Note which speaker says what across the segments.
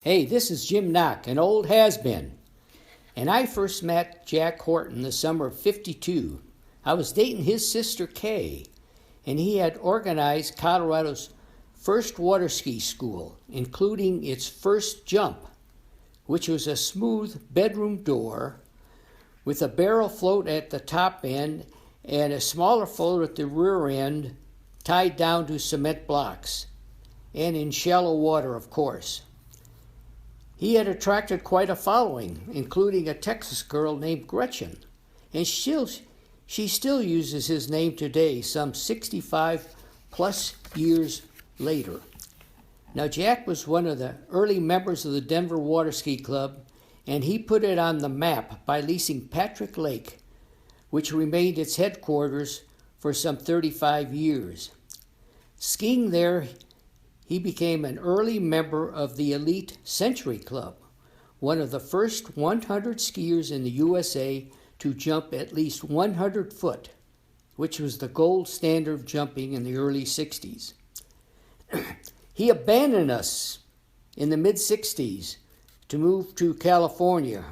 Speaker 1: Hey, this is Jim Knock, an old has-been. And I first met Jack Horton the summer of '52. I was dating his sister Kay, and he had organized Colorado's first water ski school, including its first jump, which was a smooth bedroom door with a barrel float at the top end and a smaller float at the rear end tied down to cement blocks, and in shallow water, of course. He had attracted quite a following, including a Texas girl named Gretchen, and she still uses his name today, some 65 plus years later. Now, Jack was one of the early members of the Denver Water Ski Club, and he put it on the map by leasing Patrick Lake, which remained its headquarters for some 35 years. Skiing there, he became an early member of the elite Century Club, one of the first 100 skiers in the USA to jump at least 100 foot, which was the gold standard of jumping in the early 60s. He abandoned us in the mid-60s to move to California,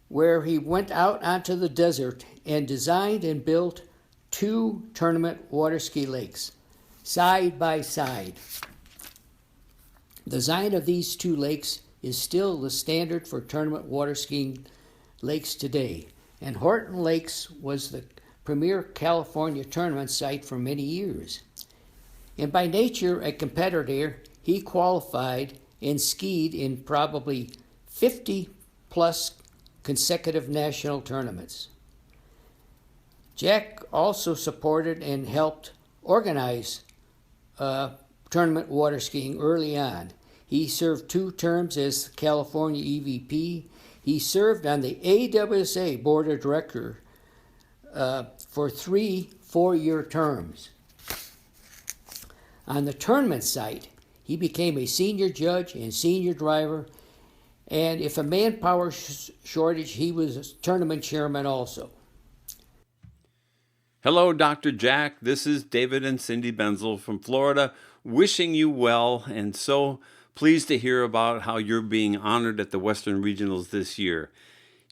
Speaker 1: where he went out onto the desert and designed and built 2 tournament water ski lakes, side by side. The design of these 2 lakes is still the standard for tournament water skiing lakes today, and Horton Lakes was the premier California tournament site for many years. And by nature a competitor, he qualified and skied in probably 50 plus consecutive national tournaments. Jack also supported and helped organize tournament water skiing early on. He served 2 terms as California EVP. He served on the AWSA Board of Directors for 3 4-year terms. On the tournament site, he became a senior judge and senior driver, and if a manpower shortage, he was a tournament chairman also.
Speaker 2: Hello, Dr. Jack. This is David and Cindy Benzel from Florida, wishing you well, and so pleased to hear about how you're being honored at the Western Regionals this year.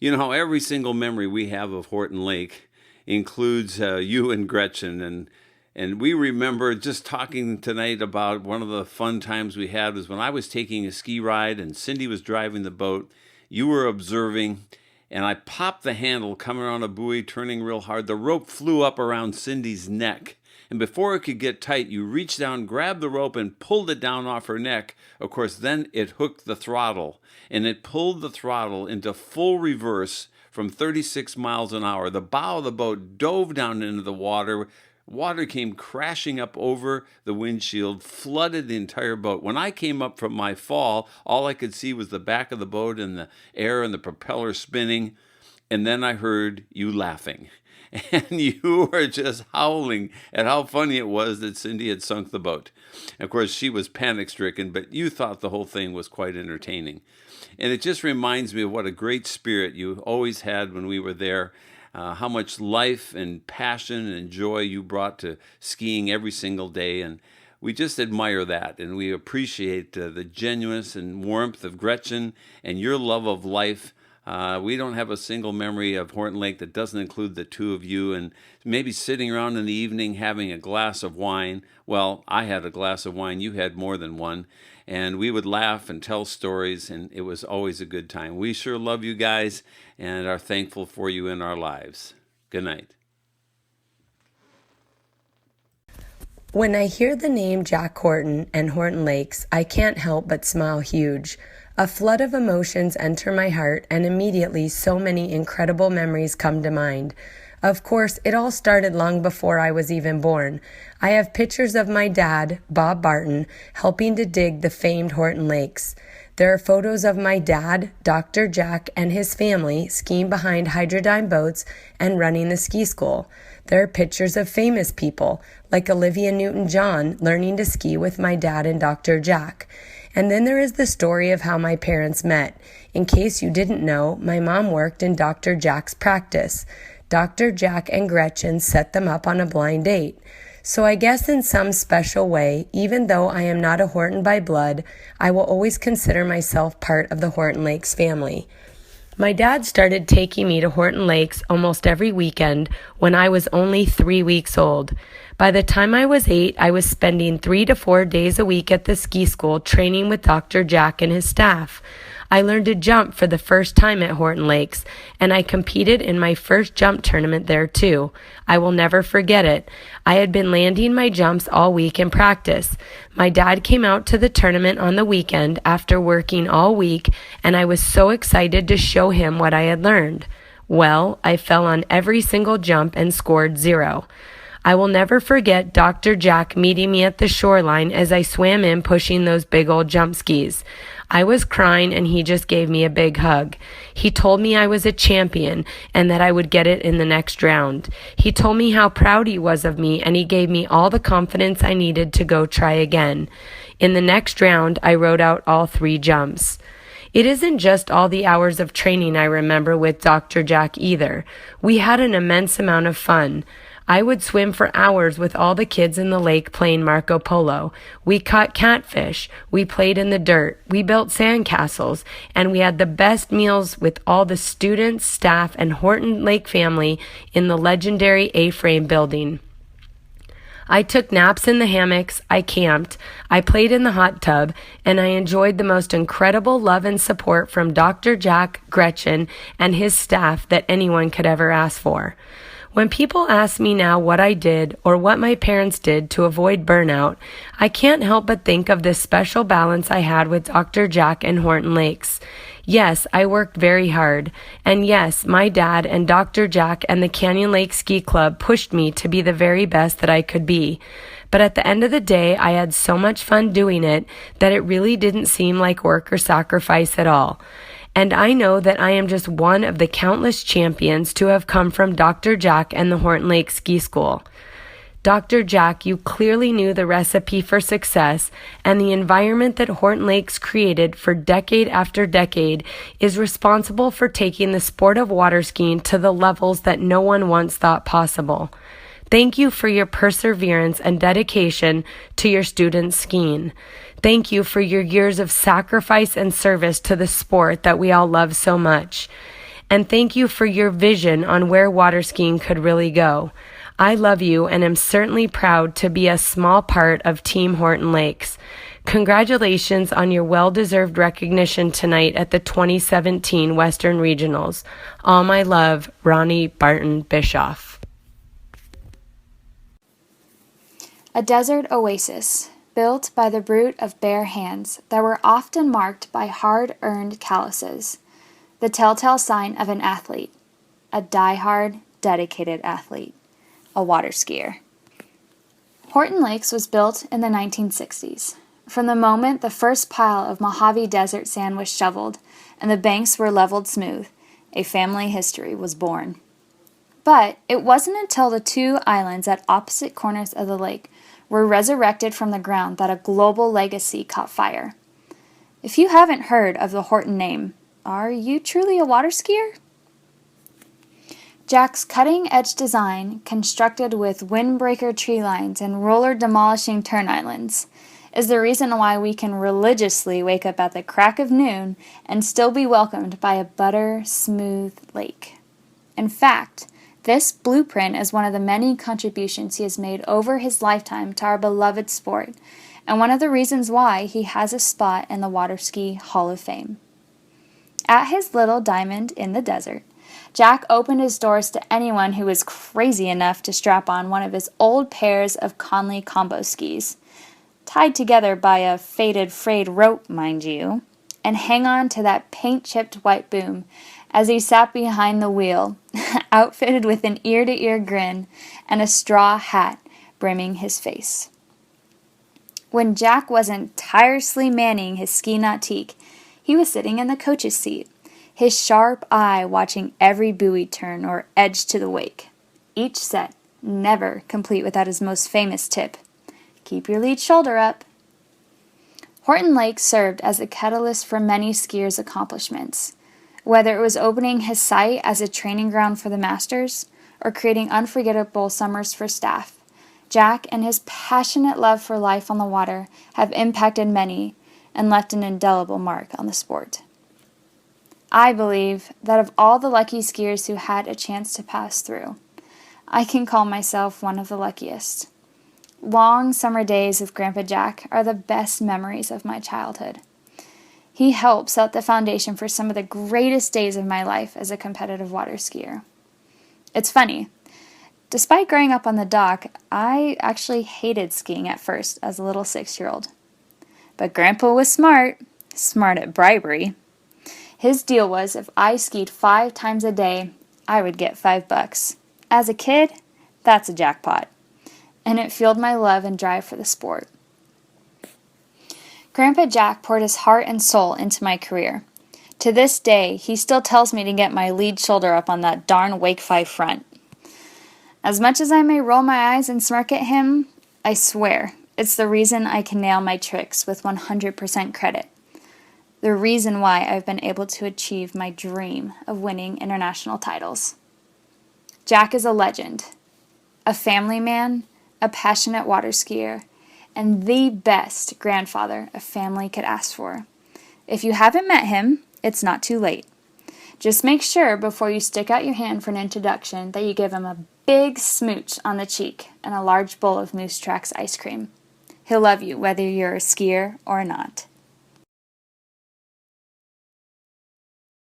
Speaker 2: You know how every single memory we have of Horton Lake includes you and Gretchen, and we remember just talking tonight about one of the fun times we had was when I was taking a ski ride and Cindy was driving the boat. You were observing, and I popped the handle coming around a buoy, turning real hard. The rope flew up around Cindy's neck, and before it could get tight, you reached down, grabbed the rope, and pulled it down off her neck. Of course, then it hooked the throttle, and it pulled the throttle into full reverse from 36 miles an hour. The bow of the boat dove down into the water. Water came crashing up over the windshield, flooded the entire boat. When I came up from my fall, all I could see was the back of the boat and the air and the propeller spinning. And then I heard you laughing. And you were just howling at how funny it was that Cindy had sunk the boat. Of course, she was panic-stricken, but you thought the whole thing was quite entertaining. And it just reminds me of what a great spirit you always had when we were there. How much life and passion and joy you brought to skiing every single day. And we just admire that, and we appreciate the genuineness and warmth of Gretchen and your love of life. We don't have a single memory of Horton Lake that doesn't include the 2 of you, and maybe sitting around in the evening having a glass of wine. Well, I had a glass of wine. You had more than one. And we would laugh and tell stories, and it was always a good time. We sure love you guys and are thankful for you in our lives. Good night.
Speaker 3: When I hear the name Jack Horton and Horton Lakes, I can't help but smile huge. A flood of emotions enter my heart, and immediately so many incredible memories come to mind. Of course, it all started long before I was even born. I have pictures of my dad, Bob Barton, helping to dig the famed Horton Lakes. There are photos of my dad, Dr. Jack, and his family skiing behind hydrodyne boats and running the ski school. There are pictures of famous people, like Olivia Newton-John, learning to ski with my dad and Dr. Jack. And then there is the story of how my parents met. In case you didn't know, my mom worked in Dr. Jack's practice. Dr. Jack and Gretchen set them up on a blind date. So I guess in some special way, even though I am not a Horton by blood, I will always consider myself part of the Horton Lakes family. My dad started taking me to Horton Lakes almost every weekend when I was only 3 weeks old. By the time I was 8, I was spending 3 to 4 days a week at the ski school training with Dr. Jack and his staff. I learned to jump for the first time at Horton Lakes, and I competed in my first jump tournament there too. I will never forget it. I had been landing my jumps all week in practice. My dad came out to the tournament on the weekend after working all week, and I was so excited to show him what I had learned. Well, I fell on every single jump and scored 0. I will never forget Dr. Jack meeting me at the shoreline as I swam in pushing those big old jump skis. I was crying and he just gave me a big hug. He told me I was a champion and that I would get it in the next round. He told me how proud he was of me and he gave me all the confidence I needed to go try again. In the next round, I rode out all 3 jumps. It isn't just all the hours of training I remember with Dr. Jack either. We had an immense amount of fun. I would swim for hours with all the kids in the lake playing Marco Polo. We caught catfish. We played in the dirt. We built sandcastles. And we had the best meals with all the students, staff, and Horton Lake family in the legendary A-frame building. I took naps in the hammocks, I camped, I played in the hot tub, and I enjoyed the most incredible love and support from Dr. Jack, Gretchen, and his staff that anyone could ever ask for. When people ask me now what I did or what my parents did to avoid burnout, I can't help but think of this special balance I had with Dr. Jack and Horton Lakes. Yes, I worked very hard. And yes, my dad and Dr. Jack and the Canyon Lake Ski Club pushed me to be the very best that I could be. But at the end of the day, I had so much fun doing it that it really didn't seem like work or sacrifice at all. And I know that I am just one of the countless champions to have come from Dr. Jack and the Horton Lake Ski School. Dr. Jack, you clearly knew the recipe for success, and the environment that Horton Lakes created for decade after decade is responsible for taking the sport of water skiing to the levels that no one once thought possible. Thank you for your perseverance and dedication to your students' skiing. Thank you for your years of sacrifice and service to the sport that we all love so much. And thank you for your vision on where water skiing could really go. I love you and am certainly proud to be a small part of Team Horton Lakes. Congratulations on your well-deserved recognition tonight at the 2017 Western Regionals. All my love, Ronnie Barton Bischoff.
Speaker 4: A desert oasis, built by the brute of bare hands that were often marked by hard-earned calluses, the telltale sign of an athlete, a die-hard, dedicated athlete, a water skier. Horton Lakes was built in the 1960s. From the moment the first pile of Mojave Desert sand was shoveled and the banks were leveled smooth, a family history was born. But it wasn't until the 2 islands at opposite corners of the lake were resurrected from the ground that a global legacy caught fire. If you haven't heard of the Horton name, are you truly a water skier? Jack's cutting-edge design, constructed with windbreaker tree lines and roller-demolishing turn islands, is the reason why we can religiously wake up at the crack of noon and still be welcomed by a butter-smooth lake. In fact, this blueprint is one of the many contributions he has made over his lifetime to our beloved sport, and one of the reasons why he has a spot in the Water Ski Hall of Fame. At his little diamond in the desert, Jack opened his doors to anyone who was crazy enough to strap on one of his old pairs of Conley combo skis, tied together by a faded frayed rope, mind you, and hang on to that paint-chipped white boom as he sat behind the wheel, outfitted with an ear-to-ear grin and a straw hat brimming his face. When Jack wasn't tirelessly manning his ski nautique, he was sitting in the coach's seat, his sharp eye watching every buoy turn or edge to the wake. Each set never complete without his most famous tip: keep your lead shoulder up. Horton Lake served as a catalyst for many skiers' accomplishments. Whether it was opening his site as a training ground for the Masters or creating unforgettable summers for staff, Jack and his passionate love for life on the water have impacted many and left an indelible mark on the sport. I believe that of all the lucky skiers who had a chance to pass through, I can call myself one of the luckiest. Long summer days with Grandpa Jack are the best memories of my childhood. He helped set the foundation for some of the greatest days of my life as a competitive water skier. It's funny. Despite growing up on the dock, I actually hated skiing at first as a little 6-year-old. But Grandpa was smart at bribery. His deal was if I skied 5 times a day, I would get $5. As a kid, that's a jackpot. And it fueled my love and drive for the sport. Grandpa Jack poured his heart and soul into my career. To this day, he still tells me to get my lead shoulder up on that darn Wake 5 front. As much as I may roll my eyes and smirk at him, I swear it's the reason I can nail my tricks with 100% credit. The reason why I've been able to achieve my dream of winning international titles. Jack is a legend, a family man, a passionate water skier, and the best grandfather a family could ask for. If you haven't met him, it's not too late. Just make sure before you stick out your hand for an introduction that you give him a big smooch on the cheek and a large bowl of Moose Tracks ice cream. He'll love you whether you're a skier or not.